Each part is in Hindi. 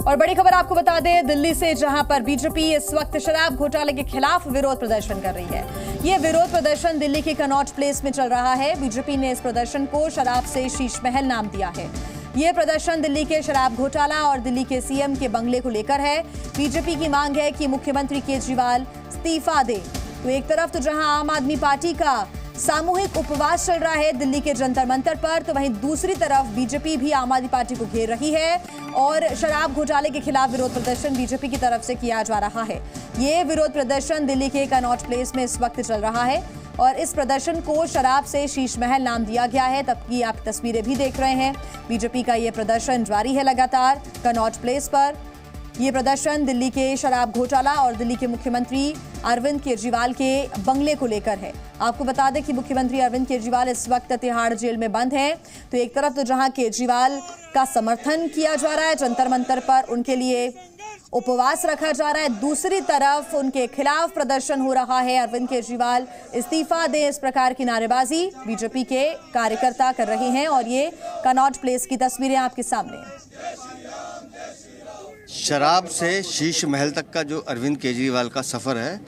और बड़ी खबर आपको बता दें, दिल्ली से, जहां पर बीजेपी इस वक्त शराब घोटाले के खिलाफ विरोध प्रदर्शन कर रही है। ये विरोध प्रदर्शन दिल्ली के कनॉट प्लेस में चल रहा है। बीजेपी ने इस प्रदर्शन को शराब से शीश महल नाम दिया है। ये प्रदर्शन दिल्ली के शराब घोटाला और दिल्ली के सीएम के बंगले को लेकर है। बीजेपी की मांग है कि मुख्यमंत्री केजरीवाल इस्तीफा दे। तो एक तरफ तो जहां आम आदमी पार्टी का सामूहिक उपवास चल रहा है दिल्ली के जंतर मंतर पर, तो वहीं दूसरी तरफ बीजेपी भी आम आदमी पार्टी को घेर रही है और शराब घोटाले के खिलाफ विरोध प्रदर्शन बीजेपी की तरफ से किया जा रहा है। ये विरोध प्रदर्शन दिल्ली के कनॉट प्लेस में इस वक्त चल रहा है और इस प्रदर्शन को शराब से शीश महल नाम दिया गया है। तब की आप तस्वीरें भी देख रहे हैं। बीजेपी का ये प्रदर्शन जारी है लगातार कनॉट प्लेस पर। ये प्रदर्शन दिल्ली के शराब घोटाला और दिल्ली के मुख्यमंत्री अरविंद केजरीवाल के बंगले को लेकर है। आपको बता दें कि मुख्यमंत्री अरविंद केजरीवाल इस वक्त तिहाड़ जेल में बंद हैं। तो एक तरफ तो जहां केजरीवाल का समर्थन किया जा रहा है जंतर मंतर पर, उनके लिए उपवास रखा जा रहा है, दूसरी तरफ उनके खिलाफ प्रदर्शन हो रहा है। अरविंद केजरीवाल इस्तीफा दें, इस प्रकार की नारेबाजी बीजेपी के कार्यकर्ता कर रहे हैं और ये कनॉट प्लेस की तस्वीरें आपके सामने। शराब से शीश महल तक का जो अरविंद केजरीवाल का सफ़र है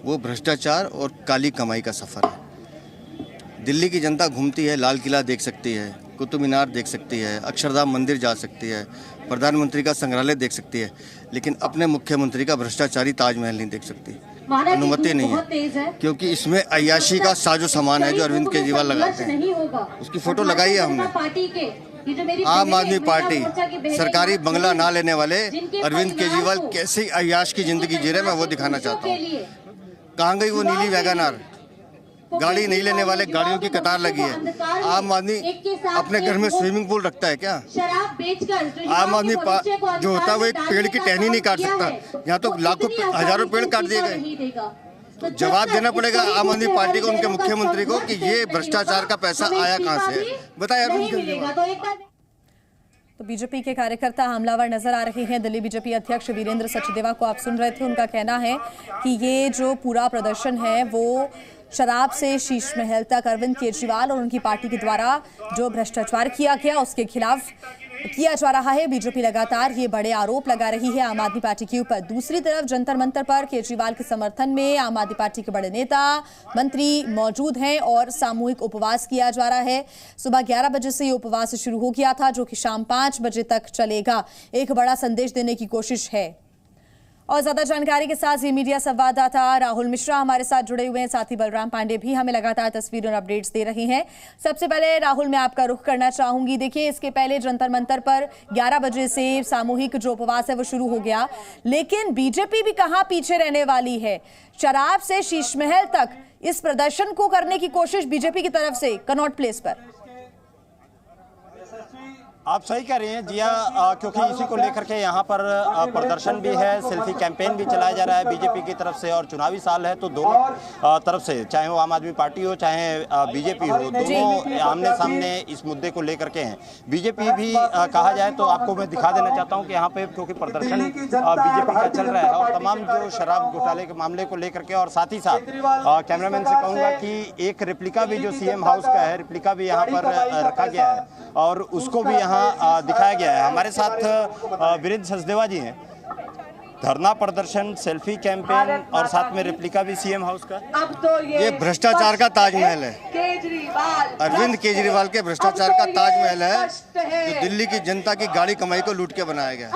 वो भ्रष्टाचार और काली कमाई का सफ़र है। दिल्ली की जनता घूमती है, लाल किला देख सकती है, कुतुब मीनार देख सकती है, अक्षरधाम मंदिर जा सकती है, प्रधानमंत्री का संग्रहालय देख सकती है, लेकिन अपने मुख्यमंत्री का भ्रष्टाचारी ताजमहल नहीं देख सकती। अनुमति नहीं है, क्योंकि इसमें अय्याशी का साजो सामान है जो अरविंद केजरीवाल लगाते हैं। उसकी फोटो लगाई है हमने। आम आदमी पार्टी सरकारी बंगला ना लेने वाले अरविंद केजरीवाल कैसी अय्याश की जिंदगी जी रहे, मैं वो दिखाना चाहता हूँ। कहाँ गई वो नीली वैगनआर? गाड़ी नहीं लेने वाले गाड़ियों की कतार लगी है। आम आदमी अपने घर में स्विमिंग पूल रखता है क्या? आम आदमी जो होता है वो एक पेड़ की टहनी नहीं काट सकता। यहाँ तो लाखों हजारों पेड़ काट दिए गए। तो जवाब देना पड़ेगा आम आदमी पार्टी को, उनके मुख्यमंत्री को, कि ये भ्रष्टाचार का पैसा आया कहाँ से, बताया अरविंद केजरीवाल। तो बीजेपी के कार्यकर्ता हमलावर नजर आ रहे हैं। दिल्ली बीजेपी अध्यक्ष वीरेंद्र सचदेवा को आप सुन रहे थे। उनका कहना है कि ये जो पूरा प्रदर्शन है वो शराब से शीश महल तक अरविंद केजरीवाल और उनकी पार्टी के द्वारा जो भ्रष्टाचार किया गया उसके खिलाफ किया जा रहा है। बीजेपी लगातार ये बड़े आरोप लगा रही है आम आदमी पार्टी के ऊपर। दूसरी तरफ जंतर मंतर पर केजरीवाल के समर्थन में आम आदमी पार्टी के बड़े नेता मंत्री मौजूद हैं और सामूहिक उपवास किया जा रहा है। सुबह 11 बजे से ये उपवास शुरू हो गया था जो कि शाम 5 बजे तक चलेगा। एक बड़ा संदेश देने की कोशिश है। और ज्यादा जानकारी के साथ ये मीडिया संवाददाता राहुल मिश्रा हमारे साथ जुड़े हुए हैं, साथ ही बलराम पांडे भी हमें लगातार तस्वीर और अपडेट्स दे रहे हैं। सबसे पहले राहुल, मैं आपका रुख करना चाहूंगी। देखिए, इसके पहले जंतर मंतर पर 11 बजे से सामूहिक जो उपवास है वो शुरू हो गया, लेकिन बीजेपी भी कहां पीछे रहने वाली है। शराब से शीश महल तक इस प्रदर्शन को करने की कोशिश बीजेपी की तरफ से कनॉट प्लेस पर। आप सही कह रही हैं जिया, क्योंकि इसी को लेकर के यहाँ पर प्रदर्शन भी है, सेल्फी कैंपेन भी चलाया जा रहा है बीजेपी की तरफ से। और चुनावी साल है तो दोनों तरफ से, चाहे वो आम आदमी पार्टी हो चाहे बीजेपी हो, दोनों आमने सामने इस मुद्दे को लेकर के हैं। बीजेपी भी कहा जाए तो आपको मैं दिखा देना चाहता हूँ कि यहाँ पे क्योंकि प्रदर्शन बीजेपी का चल रहा है और तमाम जो शराब घोटाले के मामले को लेकर के, और साथ ही साथ कैमरामैन से कहूँगा कि एक रेप्लिका भी जो सीएम हाउस का है, रेप्लिका भी यहाँ पर रखा गया है और उसको भी दिखाया गया है। हमारे साथ वीरेंद्र सचदेवा जी हैं। धरना प्रदर्शन, सेल्फी कैंपेन और साथ में रेप्लिका भी सीएम हाउस का। ये भ्रष्टाचार का ताजमहल है। अरविंद केजरीवाल के भ्रष्टाचार का ताजमहल है जो दिल्ली की जनता की गाड़ी कमाई को लूट के बनाया गया।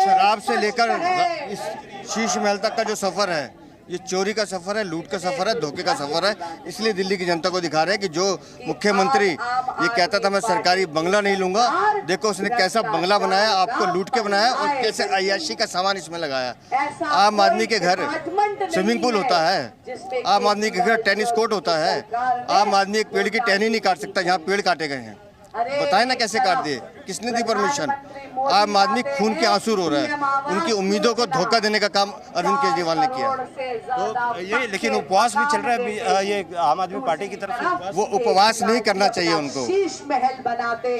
शराब से लेकर इस शीश महल तक का जो सफर है, ये चोरी का सफर है, लूट का सफर है, धोखे का सफर है। इसलिए दिल्ली की जनता को दिखा रहे हैं कि जो मुख्यमंत्री ये कहता था मैं सरकारी बंगला नहीं लूंगा, देखो उसने कैसा बंगला बनाया, आपको लूट के बनाया और कैसे अय्याशी का सामान इसमें लगाया। आम आदमी के घर स्विमिंग पूल होता है, आम आदमी के घर टेनिस कोर्ट होता है, आम आदमी एक पेड़ की टहनी नहीं काट सकता, यहाँ पेड़ काटे गए हैं। बताए ना कैसे काट दिए, किसने दी परमिशन? आम आदमी खून के आंसू रो रहा है। उनकी उम्मीदों को धोखा देने का काम अरविंद केजरीवाल ने किया। तो ये लेकिन उपवास भी चल रहा है ये आम आदमी पार्टी की तरफ से। वो उपवास नहीं करना चाहिए उनको,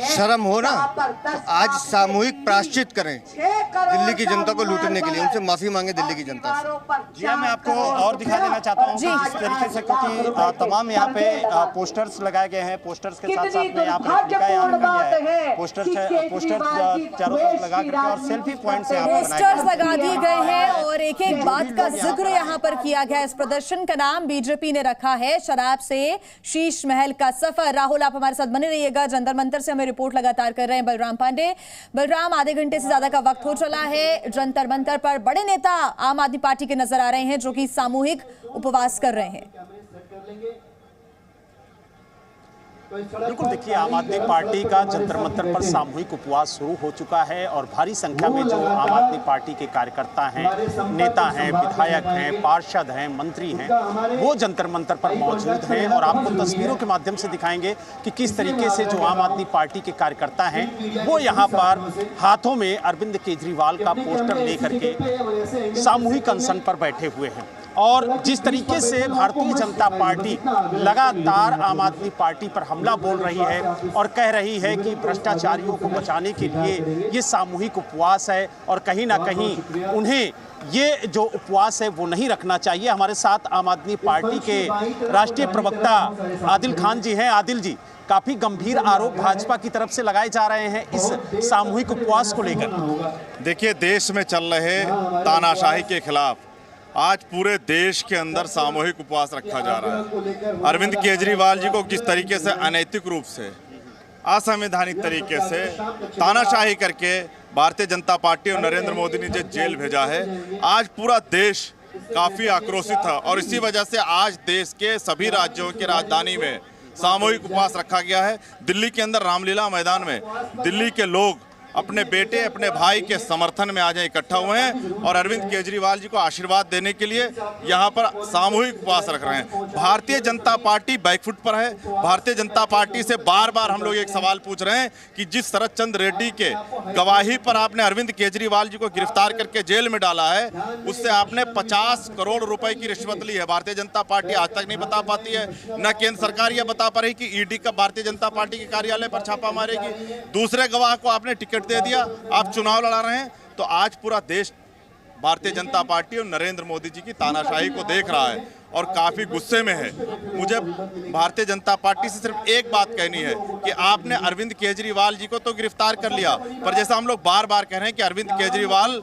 शर्म हो ना। तो आज सामूहिक प्रायश्चित करें दिल्ली की जनता को लूटने के लिए, उनसे माफी मांगे दिल्ली की जनता से। जी, मैं आपको और दिखा देना चाहता हूँ जिस तरीके से, क्योंकि तमाम यहाँ पे पोस्टर्स लगाए गए हैं। पोस्टर्स के साथ साथ में यहाँ पे पोस्टर पोस्टर चारों तरफ लगा करके और सेल्फी पॉइंट से यहाँ पर बनाए पोस्टर्स लगा दिए गए हैं और एक एक बात का जिक्र यहाँ पर किया गया है। इस प्रदर्शन का नाम बीजेपी ने रखा है शराब से शीश महल का सफर। राहुल, आप हमारे साथ बने रहिएगा। जंतर मंतर से हमें रिपोर्ट लगातार कर रहे हैं बलराम पांडे। बलराम, आधे घंटे से ज्यादा का वक्त हो चला है। जंतर मंतर पर बड़े नेता आम आदमी पार्टी के नजर आ रहे हैं जो कि सामूहिक उपवास कर रहे हैं। बिल्कुल, देखिए, आम आदमी पार्टी का जंतर मंतर पर सामूहिक उपवास शुरू हो चुका है और भारी संख्या में जो आम आदमी पार्टी के कार्यकर्ता हैं, नेता हैं, विधायक हैं, पार्षद हैं, मंत्री हैं, वो जंतर मंतर पर मौजूद हैं और आपको तस्वीरों के माध्यम से दिखाएंगे कि किस तरीके से जो आम आदमी पार्टी के कार्यकर्ता हैं वो यहाँ पर हाथों में अरविंद केजरीवाल का पोस्टर लेकर के सामूहिक अनशन पर बैठे हुए हैं। और जिस तरीके से भारतीय जनता पार्टी लगातार आम आदमी पार्टी पर हमला बोल रही है और कह रही है कि भ्रष्टाचारियों को बचाने के लिए ये सामूहिक उपवास है और कहीं ना कहीं उन्हें ये जो उपवास है वो नहीं रखना चाहिए। हमारे साथ आम आदमी पार्टी के राष्ट्रीय प्रवक्ता आदिल खान जी हैं। आदिल जी, काफी गंभीर आरोप भाजपा की तरफ से लगाए जा रहे हैं इस सामूहिक उपवास को लेकर। देखिए, देश में चल रहे तानाशाही के खिलाफ आज पूरे देश के अंदर सामूहिक उपवास रखा जा रहा है। अरविंद केजरीवाल जी को किस तरीके से अनैतिक रूप से, असंवैधानिक तरीके से तानाशाही करके भारतीय जनता पार्टी और नरेंद्र मोदी ने जो जेल भेजा है, आज पूरा देश काफ़ी आक्रोशित था और इसी वजह से आज देश के सभी राज्यों की राजधानी में सामूहिक उपवास रखा गया है। दिल्ली के अंदर रामलीला मैदान में दिल्ली के लोग अपने बेटे, अपने भाई के समर्थन में आज इकट्ठा हुए हैं और अरविंद केजरीवाल जी को आशीर्वाद देने के लिए यहाँ पर सामूहिक उपवास रख रहे हैं। भारतीय जनता पार्टी बैकफुट पर है। भारतीय जनता पार्टी से बार बार हम लोग एक सवाल पूछ रहे हैं कि जिस शरद चंद्र रेड्डी के गवाही पर आपने अरविंद केजरीवाल जी को गिरफ्तार करके जेल में डाला है, उससे आपने 50 करोड़ रुपए की रिश्वत ली है। भारतीय जनता पार्टी आज तक नहीं बता पाती है, न केंद्र सरकार यह बता पा रही कि ईडी कब भारतीय जनता पार्टी के कार्यालय पर छापा मारेगी। दूसरे गवाह को आपने टिकट दे दिया, आप चुनाव लड़ा रहे हैं। तो आज पूरा देश भारतीय जनता पार्टी और नरेंद्र मोदी जी की तानाशाही को देख रहा है और काफी गुस्से में है। मुझे भारतीय जनता पार्टी से सिर्फ एक बात कहनी है कि आपने अरविंद केजरीवाल जी को तो गिरफ्तार कर लिया, पर जैसा हम लोग बार बार कह रहे हैं कि अरविंद केजरीवाल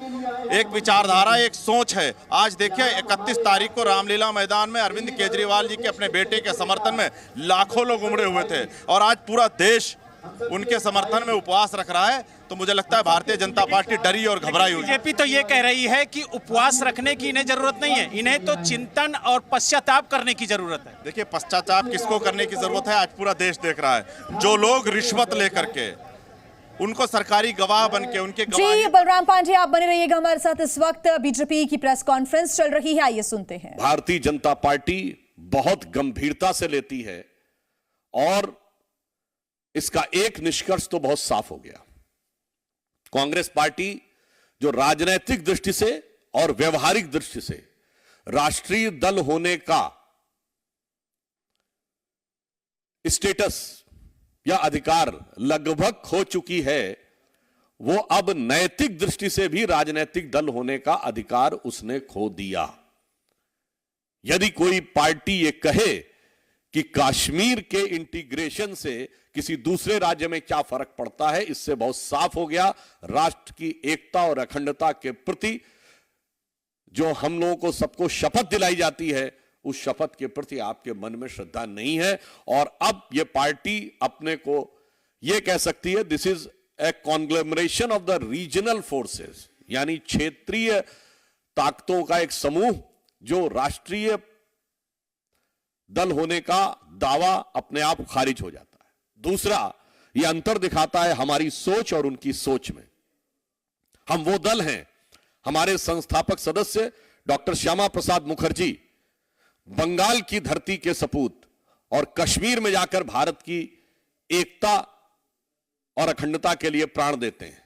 एक विचारधारा, एक सोच है। आज देखिए, 31 तारीख को रामलीला मैदान में अरविंद केजरीवाल जी के अपने बेटे के समर्थन में लाखों लोग उमड़े हुए थे और आज पूरा देश उनके समर्थन में उपवास रख रहा है। तो मुझे लगता है भारतीय जनता पार्टी डरी और घबराई हुई। बीजेपी तो ये कह रही है कि उपवास रखने की इन्हें जरूरत नहीं है, इन्हें तो चिंतन और पश्चाताप करने की जरूरत है। देखिए, पश्चाताप किसको करने की जरूरत है, आज पूरा देश देख रहा है। जो लोग रिश्वत लेकर के उनको सरकारी गवाह बन के उनके जी, बलराम पांडे आप बने रहिएगा हमारे साथ। इस वक्त बीजेपी की प्रेस कॉन्फ्रेंस चल रही है, आइए सुनते हैं। भारतीय जनता पार्टी बहुत गंभीरता से लेती है और इसका एक निष्कर्ष तो बहुत साफ हो गया। कांग्रेस पार्टी जो राजनीतिक दृष्टि से और व्यवहारिक दृष्टि से राष्ट्रीय दल होने का स्टेटस या अधिकार लगभग खो चुकी है, वो अब नैतिक दृष्टि से भी राजनीतिक दल होने का अधिकार उसने खो दिया। यदि कोई पार्टी ये कहे कि कश्मीर के इंटीग्रेशन से किसी दूसरे राज्य में क्या फर्क पड़ता है, इससे बहुत साफ हो गया राष्ट्र की एकता और अखंडता के प्रति जो हम लोगों को सबको शपथ दिलाई जाती है, उस शपथ के प्रति आपके मन में श्रद्धा नहीं है। और अब यह पार्टी अपने को यह कह सकती है this is a कॉन्ग्लोमरेशन of the regional forces, यानी क्षेत्रीय ताकतों का एक समूह जो राष्ट्रीय दल होने का दावा अपने आप खारिज हो जाता है। दूसरा, यह अंतर दिखाता है हमारी सोच और उनकी सोच में। हम वो दल हैं, हमारे संस्थापक सदस्य डॉक्टर श्यामा प्रसाद मुखर्जी बंगाल की धरती के सपूत और कश्मीर में जाकर भारत की एकता और अखंडता के लिए प्राण देते हैं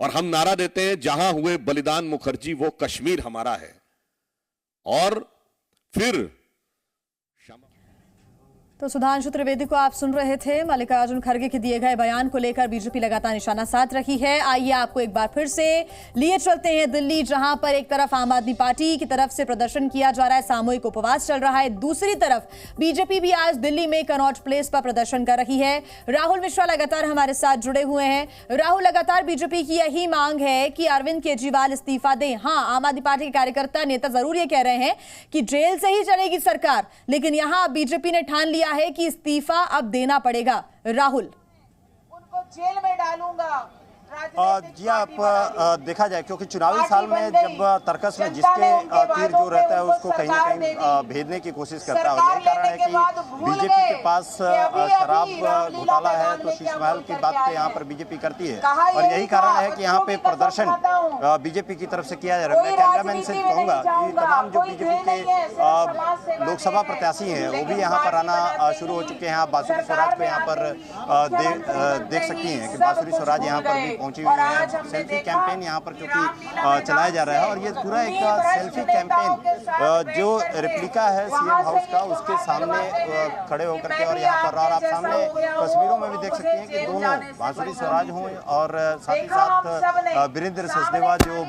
और हम नारा देते हैं जहां हुए बलिदान मुखर्जी वो कश्मीर हमारा है। और फिर तो सुधांशु त्रिवेदी को आप सुन रहे थे। मल्लिकार्जुन खड़गे के दिए गए बयान को लेकर बीजेपी लगातार निशाना साध रही है। आइए आपको एक बार फिर से लिए चलते हैं दिल्ली, जहां पर एक तरफ आम आदमी पार्टी की तरफ से प्रदर्शन किया जा रहा है, सामूहिक उपवास चल रहा है, दूसरी तरफ बीजेपी भी आज दिल्ली में कनॉट प्लेस पर प्रदर्शन कर रही है। राहुल मिश्रा लगातार हमारे साथ जुड़े हुए हैं। राहुल, लगातार बीजेपी की यही मांग है कि अरविंद केजरीवाल इस्तीफा दें। हाँ, आम आदमी पार्टी के कार्यकर्ता नेता जरूर ये कह रहे हैं कि जेल से ही चलेगी सरकार, लेकिन यहां बीजेपी ने ठान लिया है कि इस्तीफा अब देना पड़ेगा। राहुल, उनको जेल में डालूंगा। जी, आप देखा जाए क्योंकि चुनावी साल में जब तर्कस में जिसके तीर जो रहता है उसको कहीं ना कहीं भेदने की कोशिश करता है, और यही कारण है कि बीजेपी के पास शराब घोटाला है तो शीश महल की बात तो यहाँ पर बीजेपी करती है, और यही कारण है कि यहाँ पे प्रदर्शन बीजेपी की तरफ से किया जा रहा है। मैं कैमरामैन से कहूँगा कि तमाम जो बीजेपी के लोकसभा प्रत्याशी हैं वो भी यहाँ पर आना शुरू हो चुके हैं। आप बांसुरी स्वराज को यहाँ पर देख सकती हैं कि बांसुरी स्वराज यहाँ पर भी पहुंची हुई है। सेल्फी कैंपेन यहाँ पर क्योंकि चलाया जा रहा है, और ये पूरा एक सेल्फी कैंपेन जो रेप्लिका है सीएम हाउस का उसके सामने खड़े होकर के, और यहाँ पर और आप सामने तस्वीरों में भी देख सकती हैं कि दोनों बांसुरी स्वराज हों और साथ ही साथ वीरेंद्र सचदेवा जो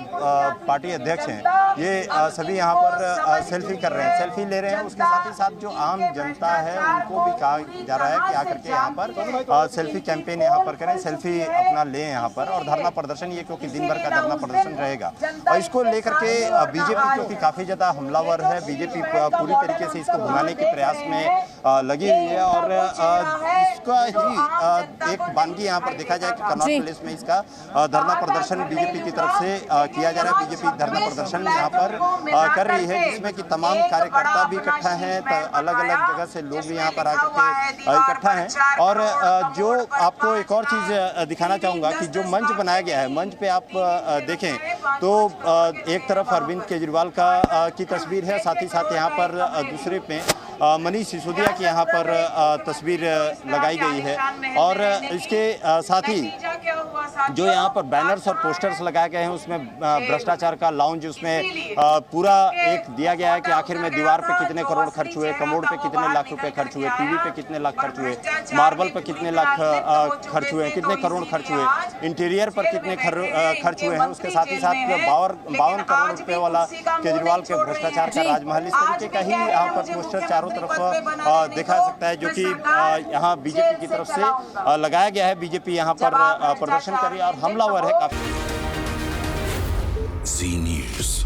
पार्टी अध्यक्ष हैं, ये सभी यहाँ पर सेल्फी कर रहे हैं, सेल्फी ले रहे हैं। उसके साथ ही साथ जो आम जनता है उनको भी कहा जा रहा है कि आकर के यहाँ पर सेल्फी कैंपेन यहाँ पर करें, सेल्फी अपना लें यहाँ पर, और धरना प्रदर्शन ये क्योंकि दिन भर का धरना प्रदर्शन रहेगा। और इसको लेकर के बीजेपी क्योंकि काफी ज्यादा हमलावर है, बीजेपी पूरी तरीके से इसको भुनाने के प्रयास में लगी हुई है, और इसका ही एक बानगी यहाँ पर देखा जाए कि कनॉट प्लेस में इसका धरना प्रदर्शन बीजेपी की तरफ से किया जा रहा है। बीजेपी धरना प्रदर्शन यहाँ पर कर रही है, जिसमें कि तमाम कार्यकर्ता भी इकट्ठा हैं, अलग अलग जगह से लोग भी यहाँ पर आकर के इकट्ठा हैं। और जो आपको एक और चीज दिखाना चाहूंगा कि जो मंच बनाया गया है, मंच पे आप देखें तो एक तरफ अरविंद केजरीवाल की तस्वीर है, साथ ही साथ यहाँ पर दूसरे पे मनीष सिसोदिया की यहाँ पर तस्वीर लगाई गई है, और इसके साथ ही जो यहाँ पर बैनर्स और पोस्टर्स लगाए गए हैं उसमें भ्रष्टाचार का लाउंज, उसमें पूरा एक दिया गया है कि आखिर में दीवार पे कितने करोड़ खर्च हुए, कमोड पे कितने लाख रुपए खर्च हुए, टीवी पे कितने लाख खर्च हुए, मार्बल पे कितने लाख खर्च हुए, कितने करोड़ खर्च हुए, इंटीरियर पर कितने खर्च हुए हैं। उसके साथ ही साथ 52 करोड़ रुपए वाला केजरीवाल के भ्रष्टाचार का राजमहल, इस तरीके का ही यहाँ पर पोस्टर चारों तरफ देखा जा सकता है, जो कि यहाँ बीजेपी की तरफ से लगाया गया है। बीजेपी यहाँ पर प्रदर्शन कर रही है और हमलावर है काफी। जी न्यूज़।